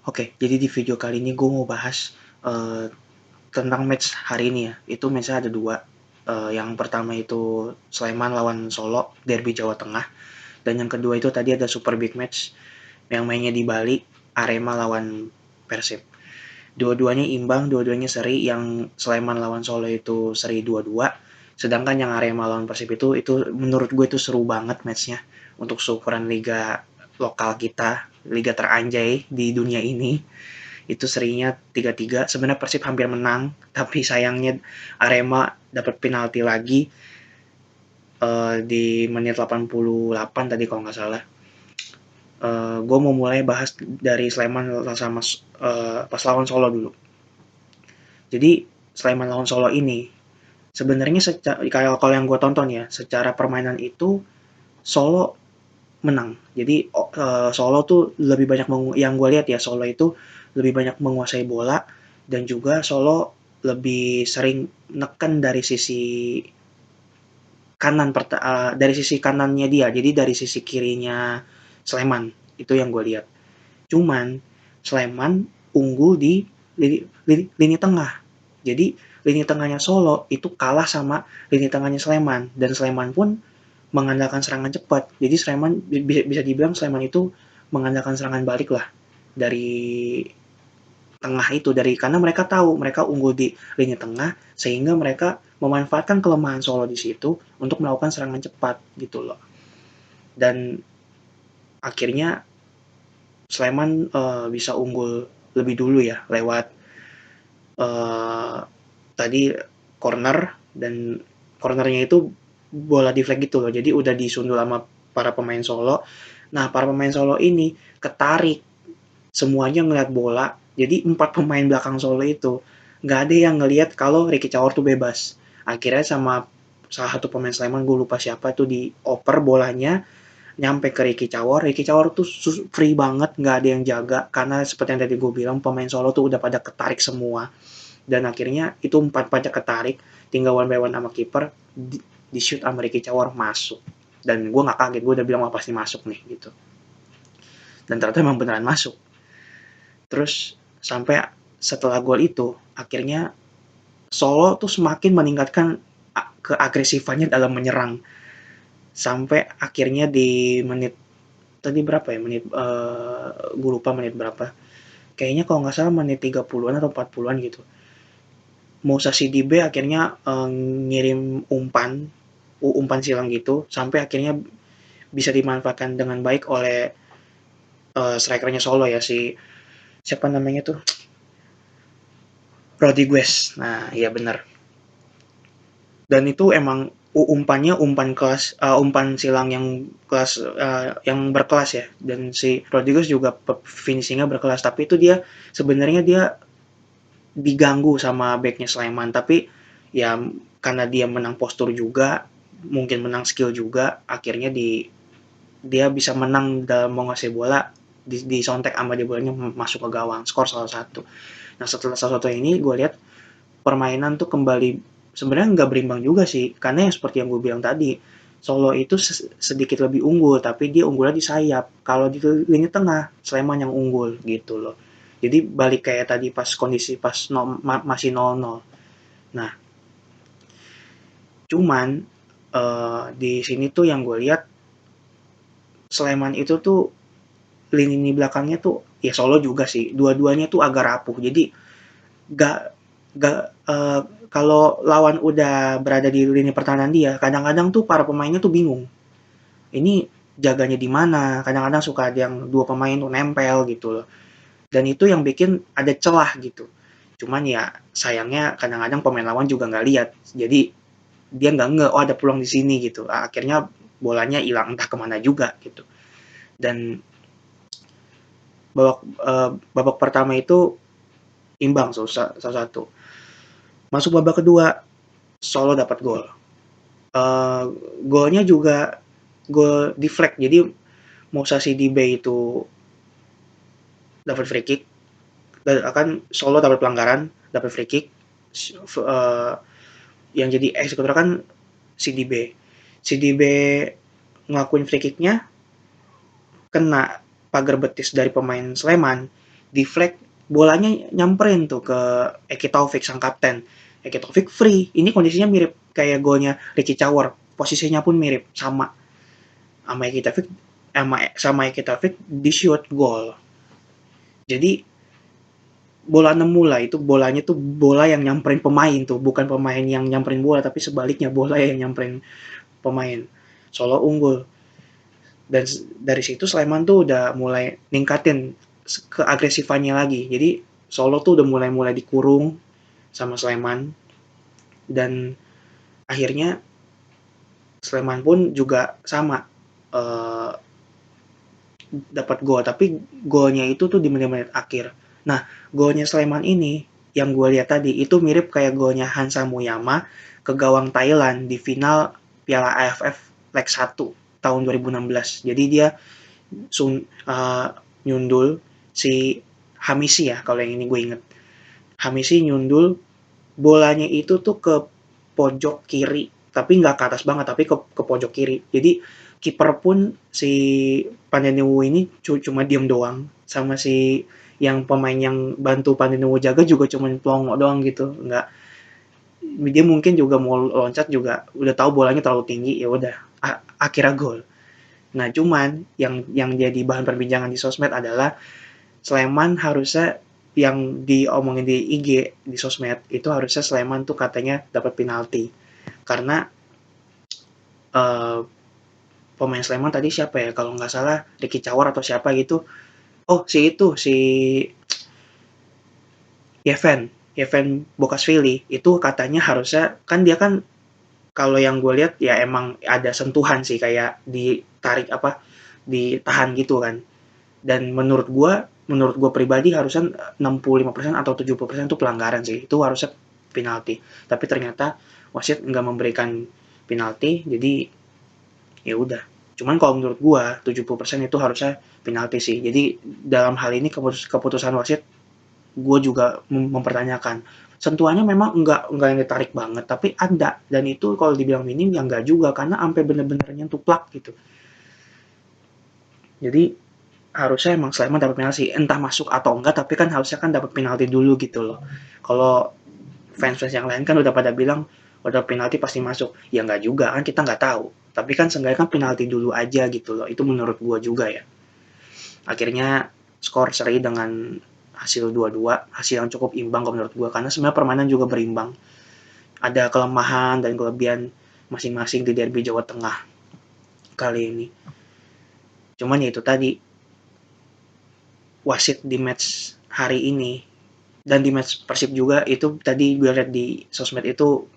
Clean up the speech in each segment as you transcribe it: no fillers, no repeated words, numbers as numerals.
Oke, jadi di video kali ini gue mau bahas tentang match hari ini ya. Itu matchnya ada dua. Yang pertama itu Sleman lawan Solo, derby Jawa Tengah. Dan yang kedua itu tadi ada super big match yang mainnya di Bali, Arema lawan Persib. Dua-duanya imbang, dua-duanya seri. Yang Sleman lawan Solo itu seri 2-2. Sedangkan yang Arema lawan Persib itu menurut gue itu seru banget matchnya. Untuk seukuran liga lokal kita, liga teranjay di dunia ini, itu serinya 3-3. Sebenarnya Persib hampir menang, tapi sayangnya Arema dapat penalti lagi di menit 88 tadi kalau nggak salah. Gue mau mulai bahas dari Sleman sama pas lawan Solo dulu. Jadi Sleman lawan Solo ini sebenarnya kalau yang gue tonton ya, secara permainan itu Solo menang. Jadi Solo tuh lebih banyak yang gue lihat ya, Solo itu lebih banyak menguasai bola dan juga Solo lebih sering neken dari sisi kanan dari sisi kanannya dia. Jadi dari sisi kirinya Sleman itu yang gue lihat. Cuman Sleman unggul di lini tengah. Jadi lini tengahnya Solo itu kalah sama lini tengahnya Sleman dan Sleman pun mengandalkan serangan cepat. Jadi Sleman bisa dibilang Sleman itu mengandalkan serangan balik lah dari tengah itu, dari karena mereka tahu mereka unggul di lini tengah sehingga mereka memanfaatkan kelemahan Solo di situ untuk melakukan serangan cepat gitu loh. Dan akhirnya Sleman bisa unggul lebih dulu ya lewat tadi corner, dan cornernya itu bola di flag gitu loh. Jadi udah disundul sama para pemain Solo. Nah, para pemain Solo ini ketarik semuanya ngeliat bola. Jadi 4 pemain belakang Solo itu nggak ada yang ngelihat kalau Ricky Cawor tuh bebas. Akhirnya sama salah satu pemain Sleman, gue lupa siapa tuh, dioper bolanya nyampe ke Ricky Cawor. Ricky Cawor tuh free banget, nggak ada yang jaga karena seperti yang tadi gue bilang pemain Solo tuh udah pada ketarik semua. Dan akhirnya itu 4 ketarik, tinggal one by one sama kiper, di shoot sama Ricky Cawor masuk. Dan gue nggak kaget, gue udah bilang wah pasti masuk nih gitu. Dan ternyata emang beneran masuk. Terus sampai setelah gol itu akhirnya Solo tuh semakin meningkatkan keagresifannya dalam menyerang sampai akhirnya di menit tadi berapa ya, menit gue lupa menit berapa, kayaknya kalau nggak salah menit 30-an atau 40-an gitu, Moussa Sidibe akhirnya ngirim umpan silang gitu sampai akhirnya bisa dimanfaatkan dengan baik oleh strikernya Solo ya, si siapa namanya tuh, Rodriguez. Nah iya bener, dan itu emang umpannya umpan silang yang kelas yang berkelas ya, dan si Rodriguez juga finishingnya berkelas, tapi itu dia sebenarnya dia diganggu sama backnya Sleman, tapi ya karena dia menang postur juga, mungkin menang skill juga, akhirnya dia bisa menang dalam menguasai bola, di sontek sama dia bolanya masuk ke gawang, skor 1-1. Nah setelah 1-1 ini gue lihat permainan tuh kembali sebenarnya nggak berimbang juga sih, karena yang seperti yang gue bilang tadi, Solo itu sedikit lebih unggul, tapi dia unggulnya di sayap. Kalau di lini tengah, Sleman yang unggul gitu loh. Jadi balik kayak tadi pas kondisi pas masih 0-0. Nah, cuman di sini tuh yang gue lihat Sleman itu tuh lini belakangnya tuh ya Solo juga sih. Dua-duanya tuh agak rapuh. Jadi gak gak kalau lawan udah berada di lini pertahanan dia, kadang-kadang tuh para pemainnya tuh bingung. Ini jaganya di mana? Kadang-kadang suka ada yang dua pemain tuh nempel gitu loh. Dan itu yang bikin ada celah gitu. Cuman ya sayangnya kadang-kadang pemain lawan juga nggak lihat. Jadi dia nggak oh ada peluang di sini gitu. Akhirnya bolanya hilang entah kemana juga gitu. Dan babak pertama itu imbang so, satu. Masuk babak kedua, Solo dapat gol. Uh, Golnya juga gol deflect. Jadi Moussa Sidibe itu dapat free kick, akan Solo dapat pelanggaran, dapat free kick. Uh, yang jadi eksekutor kan Sidibe. Sidibe ngelakuin free kicknya, kena pagar betis dari pemain Sleman. deflect, bolanya nyamperin tuh ke Eki Taufik sang kapten. Eki Taufik free. Ini kondisinya mirip kayak golnya Ricky Cawar. Posisinya pun mirip, sama sama Eki Taufik, sama Eki Taufik di shoot gol. Jadi bola nemu lah, itu bolanya tuh bola yang nyamperin pemain tuh, bukan pemain yang nyamperin bola, tapi sebaliknya bola yang nyamperin pemain. Solo unggul. Dan dari situ Sleman tuh udah mulai ningkatin keagresifannya lagi. Jadi Solo tuh udah mulai dikurung sama Sleman, dan akhirnya Sleman pun juga sama, eh, dapat gol, tapi golnya itu tuh di menit-menit akhir. Nah, golnya Sleman ini yang gue lihat tadi itu mirip kayak golnya Hansa Muyama ke gawang Thailand di final Piala AFF leg 1 tahun 2016. Jadi dia nyundul si Hamisi ya, kalau yang ini gue inget. Hamisi nyundul, bolanya itu tuh ke pojok kiri, tapi nggak ke atas banget, tapi ke pojok kiri. Jadi kiper pun si Pandenewu ini cuma diem doang, sama si yang pemain yang bantu Pandenewu jaga juga cuma pelongo doang gitu, nggak, dia mungkin juga mau loncat juga udah tahu bolanya terlalu tinggi, ya udah akhirnya gol. Nah, cuman yang jadi bahan perbincangan di sosmed adalah Sleman harusnya, yang diomongin di IG, di sosmed itu harusnya Sleman tuh katanya dapat penalti karena eh, pemain Sleman tadi siapa ya, kalau nggak salah Ricky Cawar atau siapa gitu. Oh, si Yeven Bokashvili itu katanya harusnya, kan dia kan, kalau yang gue lihat ya emang ada sentuhan sih, kayak ditarik apa, ditahan gitu kan. Dan menurut gue pribadi harusnya 65% atau 70% itu pelanggaran sih, itu harusnya penalti. Tapi ternyata wasit nggak memberikan penalti, jadi ya udah. Cuman kalau menurut gue 70% itu harusnya penalti sih. Jadi dalam hal ini keputusan wasit, gue juga mempertanyakan. Sentuhannya memang enggak yang ditarik banget, tapi ada, dan itu kalau dibilang minim ya enggak juga, karena sampai bener-bener nyentuh plak gitu. Jadi harusnya emang Sleman dapat penalti, entah masuk atau enggak, tapi kan harusnya kan dapat penalti dulu gitu loh. Kalau fans-fans yang lain kan udah pada bilang udah penalti pasti masuk, ya enggak juga kan, kita nggak tahu. Tapi kan seenggaknya kan penalti dulu aja gitu loh, itu menurut gua juga ya. Akhirnya skor seri dengan hasil 2-2, hasil yang cukup imbang kalau menurut gua, karena sebenarnya permainan juga berimbang. Ada kelemahan dan kelebihan masing-masing di derby Jawa Tengah kali ini. Cuman ya itu tadi, wasit di match hari ini dan di match Persib juga, itu tadi gue lihat di sosmed itu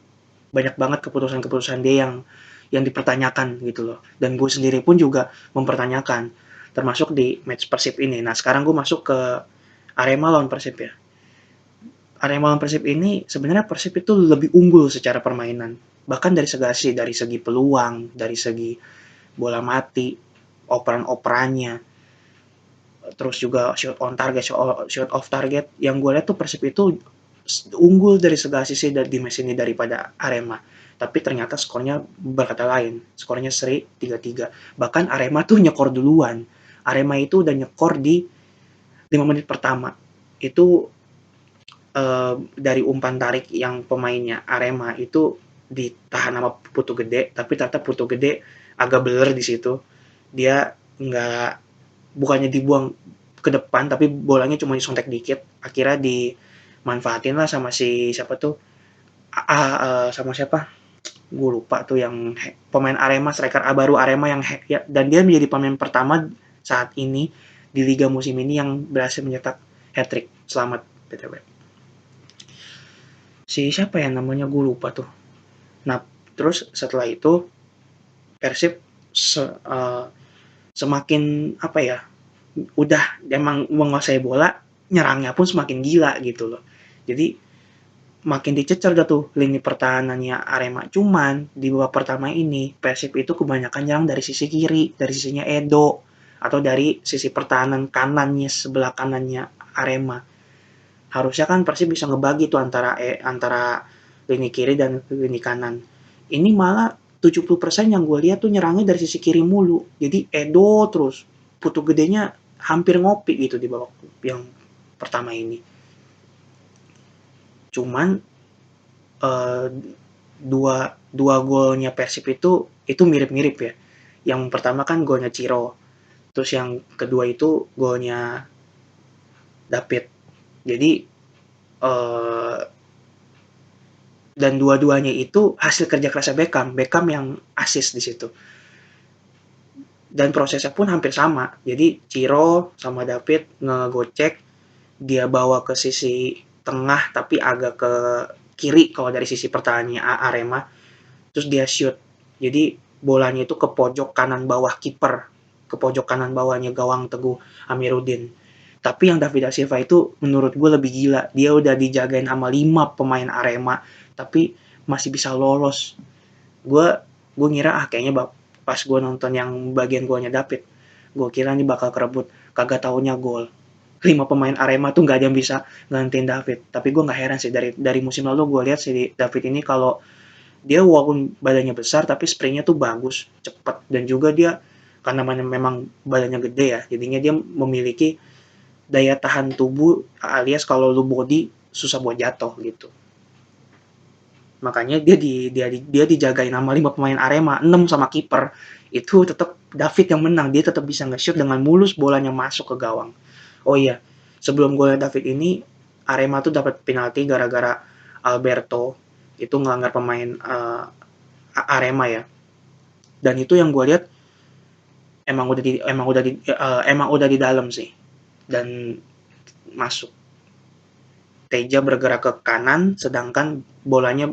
banyak banget keputusan-keputusan dia yang dipertanyakan gitu loh. Dan gue sendiri pun juga mempertanyakan, termasuk di match Persib ini. Nah, sekarang gue masuk ke Arema lawan Persib ya. Arema lawan Persib ini sebenarnya Persib itu lebih unggul secara permainan. Bahkan dari segi peluang, dari segi bola mati, operan-operannya, terus juga shot on target, shot off target. Yang gue lihat tuh Persib itu unggul dari segala sisi di match ini daripada Arema. Tapi ternyata skornya berkata lain. Skornya seri 3-3. Bahkan Arema tuh nyekor duluan. Arema itu udah nyekor di 5 menit pertama. Itu dari umpan tarik yang pemainnya Arema itu ditahan sama Putu Gede, tapi ternyata Putu Gede agak blur di situ. Dia nggak, bukannya dibuang ke depan, tapi bolanya cuma disontek dikit. Akhirnya dimanfaatin lah sama si siapa tuh, sama siapa? Gue lupa tuh, yang pemain Arema, striker baru Arema yang ya, dan dia menjadi pemain pertama saat ini di liga musim ini yang berhasil mencetak hat trick. Selamat BTW. Si siapa ya namanya, gue lupa tuh. Nah, terus setelah itu Persib semakin apa ya, udah emang menguasai bola, nyerangnya pun semakin gila gitu loh. Jadi makin dicecer dah tuh lini pertahanannya Arema. Cuman di babak pertama ini Persib itu kebanyakan nyerang dari sisi kiri, dari sisinya Edo, atau dari sisi pertahanan kanannya, sebelah kanannya Arema. Harusnya kan Persib bisa ngebagi tuh antara lini kiri dan lini kanan. Ini malah 70% yang gue lihat tuh nyerangnya dari sisi kiri mulu. Jadi Edo terus, Putu Gedenya hampir ngopi gitu di babak yang pertama ini. Cuman dua golnya Persib itu mirip-mirip ya. Yang pertama kan golnya Ciro, terus yang kedua itu golnya David. Jadi dan dua-duanya itu hasil kerja kerasnya Beckham yang assist di situ. Dan prosesnya pun hampir sama. Jadi Ciro sama David ngegocek, dia bawa ke sisi tengah tapi agak ke kiri kalau dari sisi pertahanannya Arema, terus dia shoot. Jadi bolanya itu ke pojok kanan bawah kiper, ke pojok kanan bawahnya gawang Teguh Amiruddin. Tapi yang David da Silva itu menurut gue lebih gila. Dia udah dijagain sama 5 pemain Arema, tapi masih bisa lolos. Gue gue ngira kayaknya pas gue nonton yang bagian golnya David, gue kira nih bakal kerebut. Kagak taunya gol. 5 pemain Arema tuh nggak ada yang bisa gantiin David. Tapi gue nggak heran sih, dari musim lalu gue lihat si David ini kalau dia walaupun badannya besar tapi sprintnya tuh bagus, cepat, dan juga dia karena memang badannya gede ya, jadinya dia memiliki daya tahan tubuh alias kalau lu body susah buat jatuh gitu. Makanya dia dijagain sama 5 pemain Arema, 6 sama kiper. Itu tetap David yang menang, dia tetap bisa nge-shoot dengan mulus, bolanya masuk ke gawang. Oh iya, sebelum gol David ini Arema tuh dapat penalti gara-gara Alberto itu ngelanggar pemain Arema ya. Dan itu yang gue lihat emang udah di dalam sih. Dan masuk. Teja bergerak ke kanan sedangkan bolanya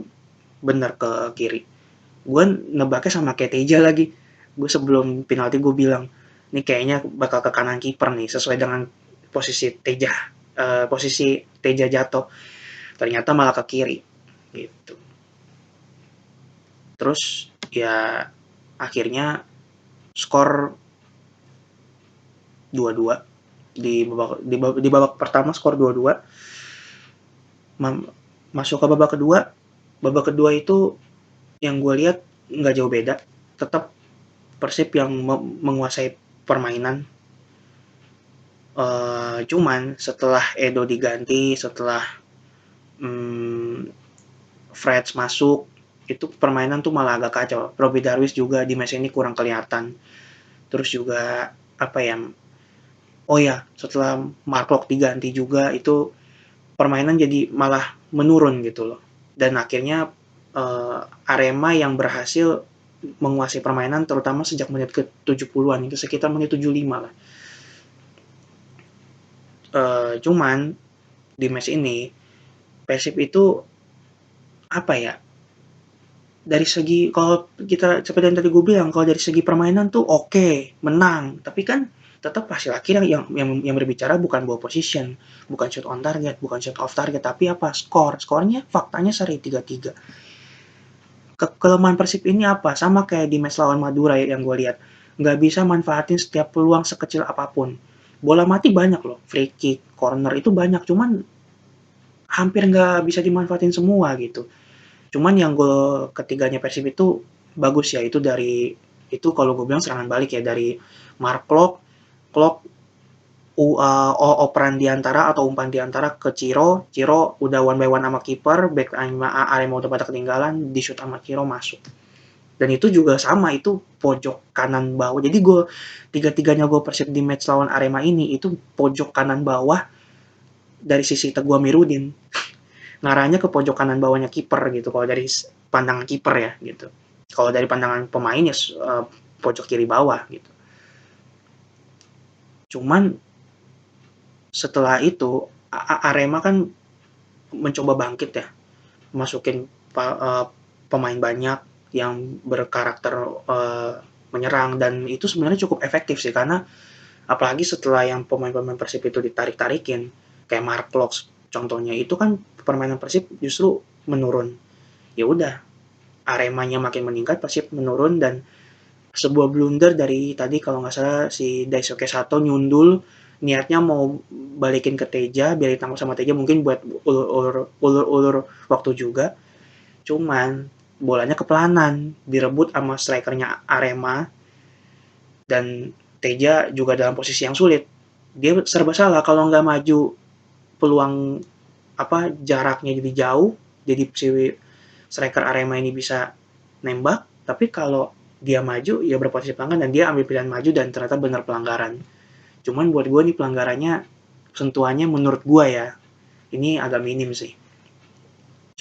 bener ke kiri. Gue nebaknya sama kayak Teja lagi. Gue sebelum penalti gue bilang, ini kayaknya bakal ke kanan kiper nih sesuai dengan posisi Teja jatuh. Ternyata malah ke kiri gitu. Terus ya akhirnya skor 2-2 di babak pertama, skor 2-2. Masuk ke babak kedua itu yang gue lihat nggak jauh beda, tetap Persib yang menguasai permainan. Cuman setelah Edo diganti, setelah Freds masuk, itu permainan tuh malah agak kacau. Robby Darwish juga di match ini kurang kelihatan. Terus juga apa ya? Oh ya, setelah Mark Locke diganti juga itu permainan jadi malah menurun gitu loh. Dan akhirnya Arema yang berhasil menguasai permainan terutama sejak menit ke 70-an, itu sekitar menit 75 lah. Cuman di match ini Persib itu apa ya? Dari segi kalau kita seperti yang tadi gue bilang, kalau dari segi permainan tuh oke, menang, tapi kan tetap hasil akhir yang berbicara bukan ball position, bukan shot on target, bukan shot off target, tapi apa? Skornya faktanya seri 3-3. Kelemahan Persib ini apa? Sama kayak di match lawan Madura ya yang gue lihat. Nggak bisa manfaatin setiap peluang sekecil apapun. Bola mati banyak loh, free kick, corner itu banyak, cuman hampir nggak bisa dimanfaatin semua gitu. Cuman yang gol ketiganya Persib itu bagus ya, itu dari itu kalau gue bilang serangan balik ya dari Mark Klok operan diantara atau umpan diantara ke Ciro udah one by one sama kiper, back Arema udah pada ketinggalan, di shoot sama Ciro masuk. Dan itu juga sama, itu pojok kanan bawah. Jadi gue tiga-tiganya gue Persib di match lawan Arema ini itu pojok kanan bawah dari sisi Teguh Amiruddin. Ngarahnya ke pojok kanan bawahnya kiper gitu kalau dari pandangan kiper ya gitu. Kalau dari pandangan pemain ya pojok kiri bawah gitu. Cuman setelah itu Arema kan mencoba bangkit ya, masukin pemain banyak yang berkarakter menyerang, dan itu sebenarnya cukup efektif sih, karena apalagi setelah yang pemain-pemain Persib itu ditarik-tarikin kayak Mark Locke contohnya, itu kan permainan Persib justru menurun. Ya udah, Aremanya makin meningkat, Persib menurun, dan sebuah blunder dari tadi kalau nggak salah si Daisuke Sato nyundul, niatnya mau balikin ke Teja biar ditangkap sama Teja mungkin buat ulur waktu juga. Cuman bolanya kepelanan, direbut sama strikernya Arema, dan Teja juga dalam posisi yang sulit. Dia serba salah kalau nggak maju peluang jaraknya jadi jauh, jadi si striker Arema ini bisa nembak, tapi kalau dia maju ya berpotensi pelanggaran, dan dia ambil pilihan maju dan ternyata benar pelanggaran. Cuman buat gue nih pelanggarannya, sentuhannya menurut gue ya, ini agak minim sih.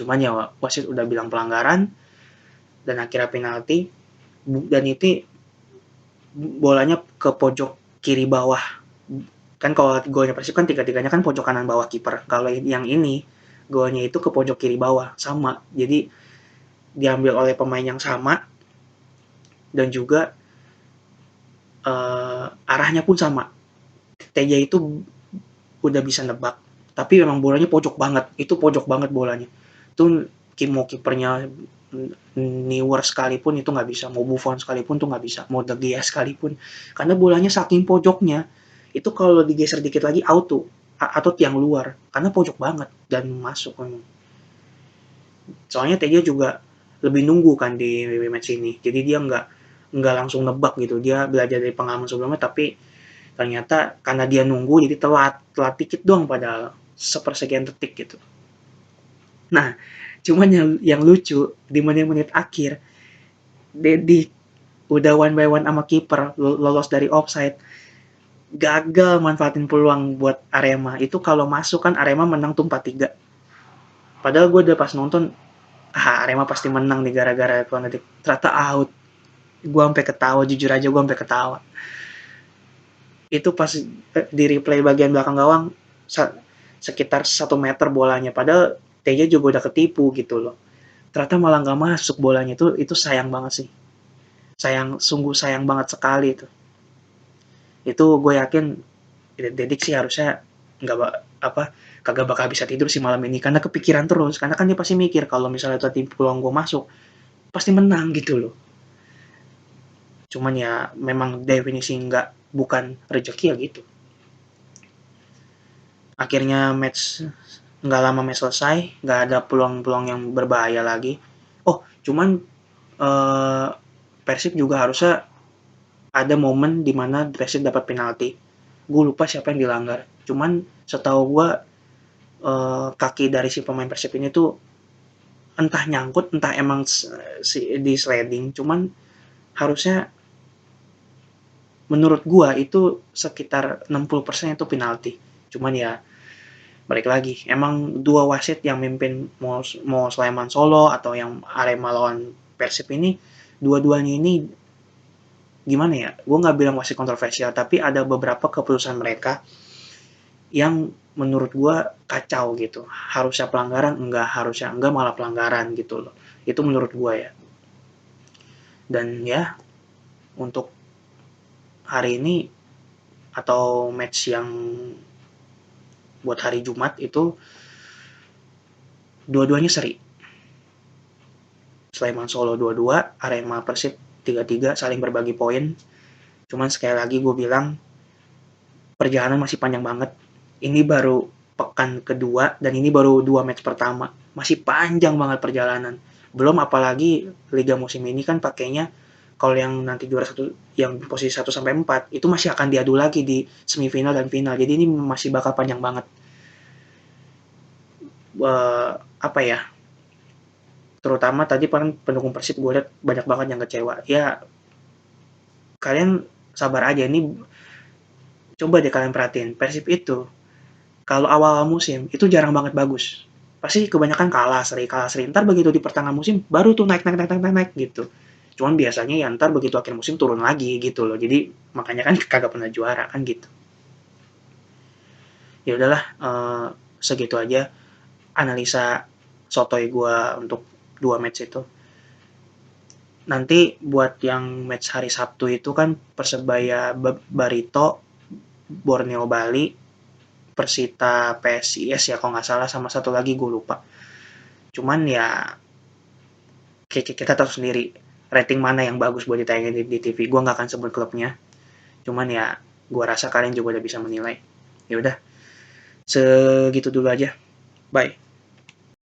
Cuman ya wasit udah bilang pelanggaran dan akhirnya penalti, dan itu bolanya ke pojok kiri bawah. Kan kalau golnya Persib kan tiga-tiganya kan pojok kanan bawah kiper. Kalau yang ini golnya itu ke pojok kiri bawah, sama. Jadi diambil oleh pemain yang sama dan juga arahnya pun sama. Teja itu udah bisa nebak, tapi memang bolanya pojok banget. Itu pojok banget bolanya. Itu mau kipernya Neuer sekalipun itu nggak bisa, mau Buffon sekalipun tuh nggak bisa, mau De Gea sekalipun, karena bolanya saking pojoknya itu kalau digeser dikit lagi auto atau tiang luar, karena pojok banget dan masuk memang. Soalnya Teja juga lebih nunggu kan di match ini, jadi dia nggak langsung nebak gitu, dia belajar dari pengalaman sebelumnya, tapi ternyata karena dia nunggu jadi telat dikit doang, padahal sepersekian detik gitu. Nah, cuman yang lucu di menit-menit akhir, Dedi udah one by one sama kiper, lolos dari offside, gagal manfaatin peluang buat Arema. Itu kalau masuk kan Arema menang tuh 4-3. Padahal gue udah pas nonton, Arema pasti menang nih gara-gara penalti. Ternyata out. Gue sampai ketawa, jujur aja gue sampai ketawa. Itu pas di replay bagian belakang gawang, sekitar 1 meter bolanya. Padahal Teja juga udah ketipu gitu loh. Ternyata malah nggak masuk bolanya, itu sayang banget sih. Sungguh sayang banget sekali itu. Itu gue yakin Dedik sih harusnya nggak kagak bakal bisa tidur sih malam ini, karena kepikiran terus, karena kan dia pasti mikir kalau misalnya tadi peluang gue masuk pasti menang gitu loh. Cuman ya memang definisi bukan rezeki ya gitu. Akhirnya nggak lama match selesai, nggak ada peluang-peluang yang berbahaya lagi. Oh, cuman Persib juga harusnya ada momen di mana Persib dapat penalti. Gue lupa siapa yang dilanggar. Cuman setahu gue kaki dari si pemain Persib ini tuh entah nyangkut, entah emang di sliding. Cuman harusnya menurut gue itu sekitar 60% itu penalti. Cuman ya balik lagi, emang dua wasit yang mimpin mau Sleman Solo atau yang Arema lawan Persib ini, dua-duanya ini gimana ya, gue nggak bilang wasit kontroversial, tapi ada beberapa keputusan mereka yang menurut gue kacau gitu. Harusnya pelanggaran, harusnya enggak, malah pelanggaran gitu loh. Itu menurut gue ya. Dan ya, untuk hari ini atau match yang buat hari Jumat itu dua-duanya seri. Sleman Solo 2-2, Arema Persib 3-3, saling berbagi poin. Cuman sekali lagi gue bilang, perjalanan masih panjang banget. Ini baru pekan kedua dan ini baru 2 match pertama. Masih panjang banget perjalanan. Belum apalagi liga musim ini kan pakainya kalau yang nanti juara satu, yang posisi 1 sampai 4 itu masih akan diadu lagi di semifinal dan final. Jadi ini masih bakal panjang banget. Apa ya? Terutama tadi pendukung Persib gue lihat banyak banget yang kecewa. Ya kalian sabar aja, ini coba deh kalian perhatiin, Persib itu kalau awal musim itu jarang banget bagus. Pasti kebanyakan kalah seri. Ntar begitu di pertengahan musim baru tuh naik gitu. Cuman biasanya ya ntar begitu akhir musim turun lagi gitu loh. Jadi makanya kan kagak pernah juara kan gitu. Ya udahlah, segitu aja analisa sotoy gue untuk 2 match itu. Nanti buat yang match hari Sabtu itu kan Persebaya Barito, Borneo Bali, Persita PSIS ya kalau nggak salah, sama satu lagi gue lupa. Cuman ya kita tahu sendiri rating mana yang bagus buat ditayangin di TV. Gue nggak akan sebut klubnya. Cuman ya gue rasa kalian juga udah bisa menilai. Ya udah, segitu dulu aja. Bye.